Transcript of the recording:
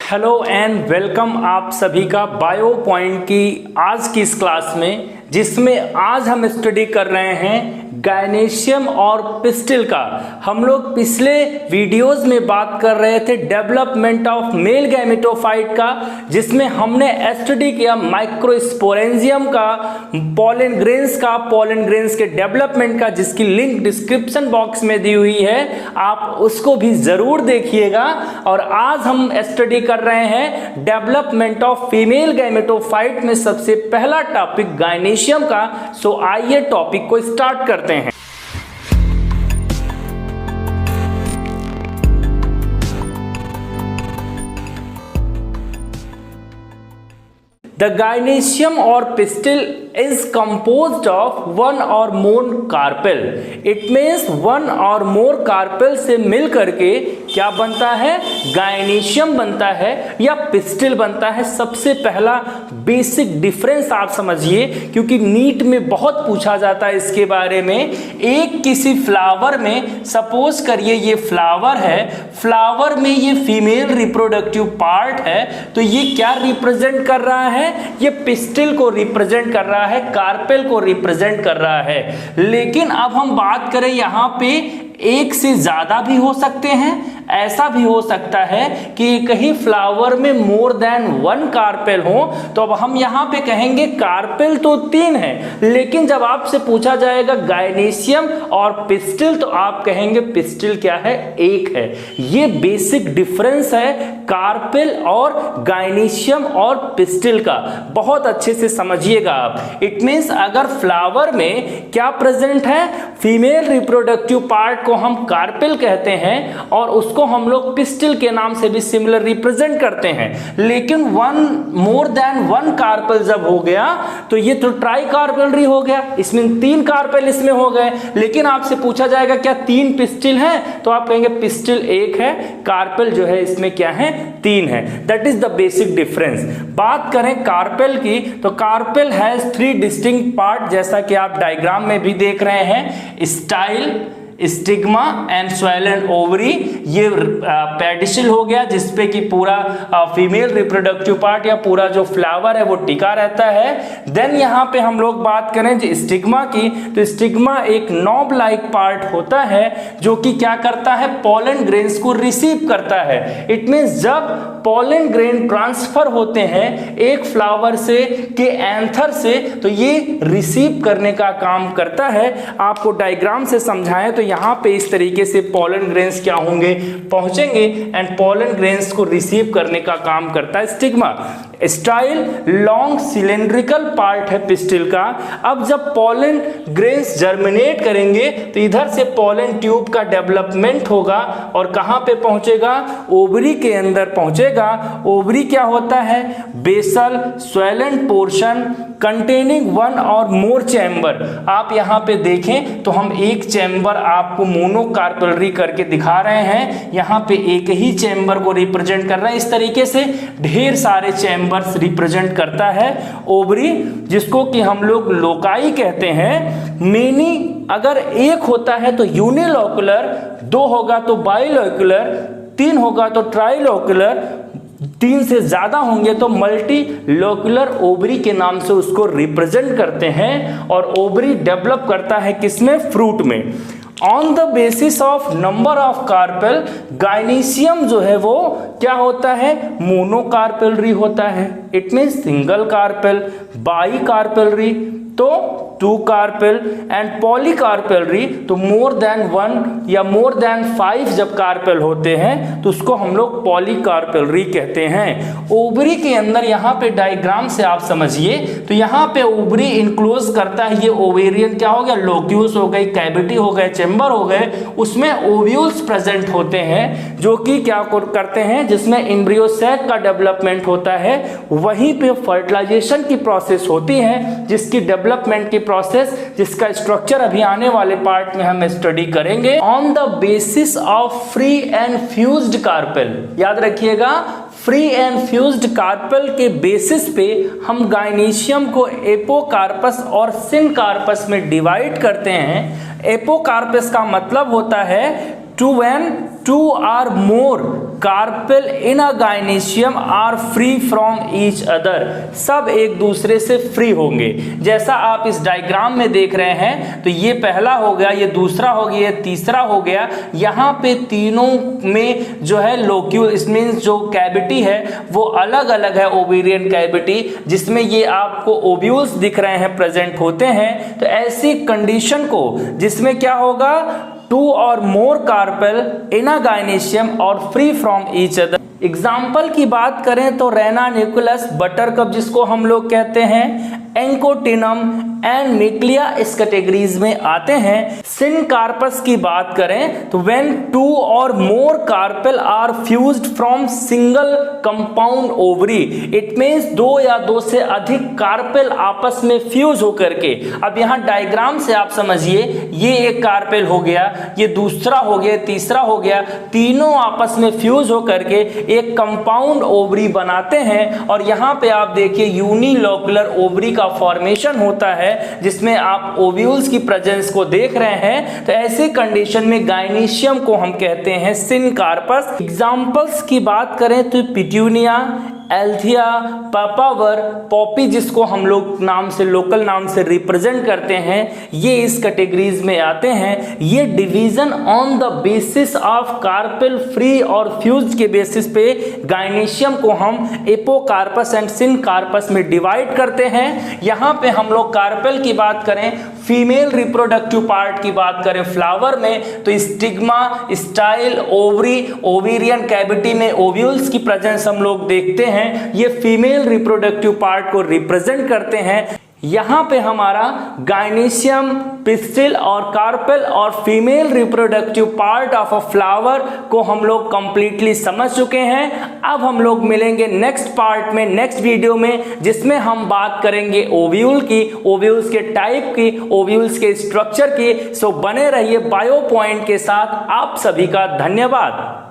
Hello and welcome आप सभी का बायो पॉइंट की आज की इस क्लास में, जिसमें आज हम स्टडी कर रहे हैं गायनेशियम और पिस्टिल का। हम लोग पिछले वीडियोस में बात कर रहे थे डेवलपमेंट ऑफ मेल गैमेटोफाइट का, जिसमें हमने स्टडी किया माइक्रोस्पोरेंजियम का, पॉलन ग्रेन्स के डेवलपमेंट का, जिसकी लिंक डिस्क्रिप्शन बॉक्स में दी हुई है, आप उसको भी जरूर देखिएगा। और आज हम स्टडी कर रहे हैं डेवलपमेंट ऑफ फीमेल गैमेटोफाइट में सबसे पहला टॉपिक गायनेशियम का। सो आइए टॉपिक को स्टार्ट करते हैं। The gynoecium or pistil is composed of one or more carpel. It means one or more carpel से मिल करके क्या बनता है, गायनेशियम बनता है या पिस्टिल बनता है। सबसे पहला बेसिक डिफरेंस आप समझिए, क्योंकि नीट में बहुत पूछा जाता है इसके बारे में। एक किसी फ्लावर में सपोज करिए ये फ्लावर है, फ्लावर में ये फीमेल रिप्रोडक्टिव पार्ट है, तो ये क्या रिप्रेजेंट कर रहा है, ये पिस्टिल को रिप्रेजेंट कर रहा है, कार्पेल को रिप्रेजेंट कर रहा है। लेकिन अब हम बात करें यहाँ पे एक से ज्यादा भी हो सकते हैं। ऐसा भी हो सकता है कि एक ही फ्लावर में मोर देन वन कार्पेल हो, तो अब हम यहाँ पे कहेंगे कार्पेल तो 3 है, लेकिन जब आपसे पूछा जाएगा गायनेशियम और पिस्टिल तो आप कहेंगे पिस्टिल क्या है, 1 है। ये बेसिक डिफरेंस है कार्पेल और गायनेशियम और पिस्टिल का, बहुत अच्छे से समझिएगा आप। इट मीन्स अगर फ्लावर में क्या प्रेजेंट है, फीमेल रिप्रोडक्टिव पार्ट को हम कार्पेल कहते हैं और उसको हम लोग पिस्टिल के नाम से भी सिमिलर रिप्रेजेंट करते हैं। लेकिन मोर देन वन कार्पेल जब हो गया तो ये तो ट्राई कार्पेलरी हो गया, इसमें 3 कार्पेल इसमें हो गए। लेकिन आपसे पूछा जाएगा क्या 3 पिस्टिल हैं, तो आप कहेंगे पिस्टिल 1 है, कार्पेल जो है इसमें क्या है, 3 है। That is the basic difference. बात करें कार्पेल की, तो कार्पेल हैज 3 डिस्टिंक्ट पार्ट, जैसा कि आप डायग्राम में भी देख रहे हैं, style, stigma and swollen ovary. ये पेडिसल हो गया जिसपे कि पूरा फीमेल रिप्रोडक्टिव पार्ट या पूरा जो फ्लावर है वो टिका रहता है। देन यहाँ पे हम लोग बात करें जो स्टिग्मा की, तो स्टिग्मा एक नॉब लाइक पार्ट होता है जो कि क्या करता है, पॉलन ग्रेन्स को रिसीव करता है। इट मीन्स जब पॉलन ग्रेन ट्रांसफर होते हैं एक फ्लावर से के एंथर से, तो ये रिसीव करने का काम करता है। आपको डायग्राम से समझाएं तो यहाँ पे इस तरीके से पॉलन ग्रेन्स क्या होंगे, पहुंचेंगे एंड पॉलन ग्रेन्स को रिसीव करने का काम करता है stigma. Style long cylindrical part है पिस्टिल का। अब जब पॉलन ग्रेन्स जर्मिनेट करेंगे तो इधर से पॉलन ट्यूब का डेवलपमेंट होगा और कहाँ पे पहुंचेगा, ओवरी के अंदर पहुंचेगा। ओवरी क्या होता है, basal swollen portion containing one और मोर चैम्बर। आप यहाँ पे देखें तो हम एक चैम्बर आपको मोनोकार्पेलरी करके दिखा रहे हैं, यहाँ पे एक ही चैम्बर को रिप्रेजेंट कर रहे हैं। इस तरीके से ढेर सारे चैम्बर्स रिप्रेजेंट करता है ओवरी, जिसको कि हम लोग लोकाई कहते हैं। मेनी अगर 1 होता है तो यूनिलोकुलर, 2 होगा तो बाइलोकुलर, 3 होगा तो ट्राइलोकुलर, 3 से ज्यादा होंगे तो मल्टी लोकुलर ओवरी के नाम से उसको रिप्रेजेंट करते हैं। और ओवरी डेवलप करता है किसमें, फ्रूट में। On the basis of number of carpel, gynoecium जो है वो क्या होता है, मोनोकार्पेलरी होता है। It means single carpel, by carpellary तो 2 कार्पेल एंड पॉलीकार्पेलरी तो मोर देन 1 या मोर देन 5 जब कार्पेल होते हैं तो उसको हम लोग पॉलीकार्पेलरी कहते हैं। ओवरी के अंदर यहाँ पे डायग्राम से आप समझिए तो यहाँ पे ओवरी इनक्लोज करता है, ये ओवेरियन क्या हो गया, लोक्यूल्स हो गई, कैविटी हो गए, चेम्बर हो गए, उसमें ओव्यूल्स प्रेजेंट होते हैं जो कि क्या करते हैं, जिसमें एम्ब्रियो सैक का डेवलपमेंट होता है। वहीं पे फर्टिलाइजेशन की प्रोसेस होती है, जिसकी डेवलपमेंट की प्रोसेस, जिसका स्ट्रक्चर अभी आने वाले पार्ट में हम स्टडी करेंगे। On the basis of free and fused carpel, याद रखिएगा फ्री एंड फ्यूज्ड कार्पेल के बेसिस पे हम गायनेशियम को एपोकार्पस और सिनकार्पस में डिवाइड करते हैं। एपोकार्पस का मतलब होता है 2N 2 or more carpel in a gynoecium are free from each other, सब एक दूसरे से फ्री होंगे। जैसा आप इस डायग्राम में देख रहे हैं, तो ये पहला हो गया, ये दूसरा हो गया, ये तीसरा हो गया। यहाँ पे तीनों में जो है लोक्यूल, इट मींस जो कैविटी है वो अलग अलग है, ओवेरियन कैविटी, जिसमें ये आपको ओव्यूल्स दिख रहे हैं, प्रेजेंट होते हैं। तो ऐसी कंडीशन को जिसमें क्या होगा, 2 or more carpel in a gynoecium और free from each other. Example की बात करें तो रेना न्यूक्लियस, बटरकप जिसको हम लोग कहते हैं, एंकोटिनम एंड निक्लिया इस कैटेगरीज में आते हैं। सिनकार्पस की बात करें तो when 2 or more carpel are fused from single compound ovary, it means 2 या 2 से अधिक कार्पेल आपस में फ्यूज होकर के, अब यहाँ डायग्राम से आप समझिए, ये एक कार्पेल हो गया, ये दूसरा हो गया, तीसरा हो गया, तीनों आपस में फ्यूज होकर के एक कंपाउंड ओवरी बनाते हैं। और यहाँ पे आप देखिए यूनिलोकुलर ओवरी का फॉर्मेशन होता है, जिसमें आप ओव्यूल्स की प्रेजेंस को देख रहे हैं। तो ऐसे कंडीशन में गायनीशियम को हम कहते हैं सिनकार्पस। एग्जाम्पल्स की बात करें तो पिट्यूनिया, एल्थिया, पापावर, पॉपी जिसको हम लोग नाम से, लोकल नाम से रिप्रेजेंट करते हैं, ये इस कैटेगरीज में आते हैं। ये division on the basis of carpel free और फ्यूज के बेसिस पे गायनीशियम को हम एपोकार्पस एंड सिनकार्पस में डिवाइड करते हैं। यहाँ पे हम लोग कार्पेल की बात करें, फीमेल रिप्रोडक्टिव पार्ट की बात करें फ्लावर में, तो stigma, style, ovary, ovarian cavity में ओव्यूल्स की प्रेजेंस हम लोग देखते हैं। ये फीमेल रिप्रोडक्टिव पार्ट को रिप्रेजेंट करते हैं। यहां पे हमारा गायनीशियम, पिस्टिल और कार्पेल और female reproductive part of a flower को हम लोग कंप्लीटली समझ चुके हैं। अब हम लोग मिलेंगे नेक्स्ट पार्ट में, नेक्स्ट वीडियो में, जिसमें हम बात करेंगे ओव्यूल की, ओव्यूल्स के टाइप की, ओव्यूल्स के स्ट्रक्चर की। सो बने रहिए बायो पॉइंट के साथ। आप सभी का धन्यवाद।